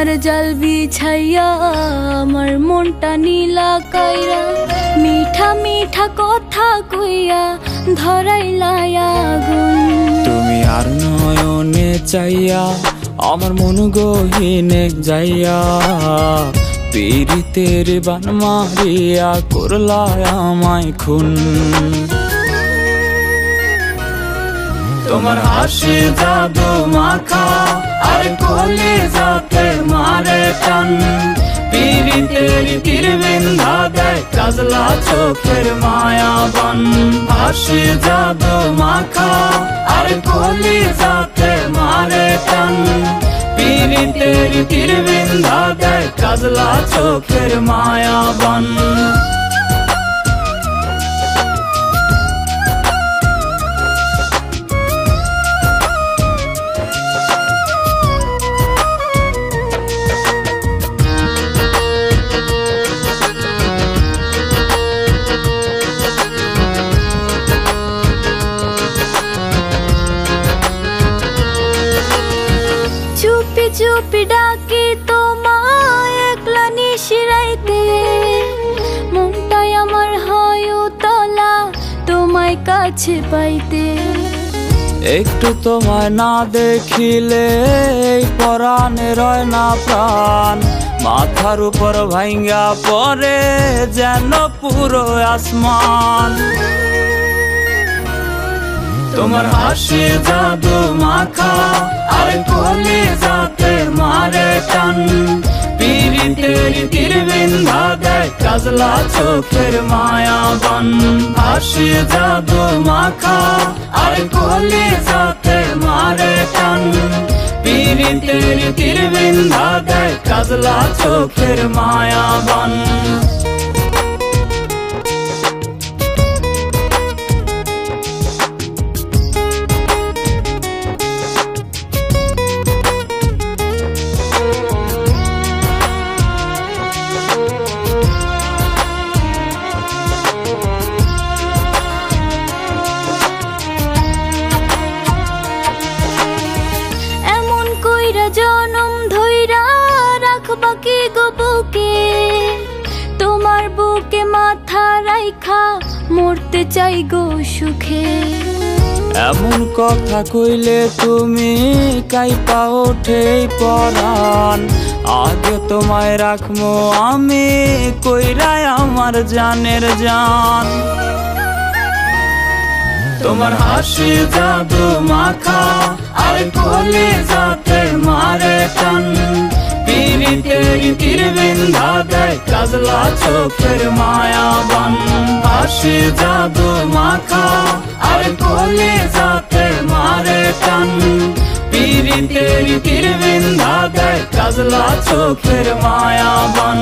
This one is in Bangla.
সোনার জাল বিছাইয়া আমার মনটা নীলা কাইরা মিঠা মিঠা কথা কইয়া ধরাইলাই আগুন। তুমি আর নয়নে চাইয়া আমার মন গহীনে যাইয়া পীড়িতের বান মারিয়া করলা আমায় খুন। তোমার হাসি জাদু মাখা আর কলিজাতে মারে টান, পীড়িতের তীর বিন্ধা দেয় কাজলা চোখের মায়াবান। হাসি জাদু মাখা আর কলিজাতে মারে টান, পীড়িতের তীর বিন্ধা দেয় কাজলা চোখের মায়াবান। চুপি চুপি ডাকি তোমায় একলা নিশিরাইতে, মনটাই আমার হয় উতলা তোমায় কাছে পাইতে। একটু তোমায় না দেখিলে এই পরাণে রয় না প্রাণ, মাথার উপর ভাঙ্গা পড়ে যেন পুরো আসমান। তোমার হাসি জাদু মাখা আর কলিজাতে মারে টান, পীড়িতের তীর বিন্ধা দেয় কাজলা চোখের মায়াবান। হাসি জাদু মাখা আর কলিজাতে মারে টান, পীড়িতের তীর বিন্ধা দেয় কাজলা চোখের মায়াবান। জনম ধইরা রাখবা কি গো বুকে, তোমার বুকে মাথা রাইখা মরতে চাই গো সুখে। এমন কথা কইলে তুমি কাইপা ওঠে পরাণ, আগে তোমায় রাখবো আমি কইরাই আমার জানের জান। তোমার হাসি জাদু মাখা আর কলিজাতে মারে টান, পীড়িতের তীর বিন্ধা দেয় কাজলা চোখের মায়াবান। হাসি জাদু মাখা আর কলিজাতে মারে টান, পীড়িতের তীর বিন্ধা দেয় কাজলা চোখের মায়াবান।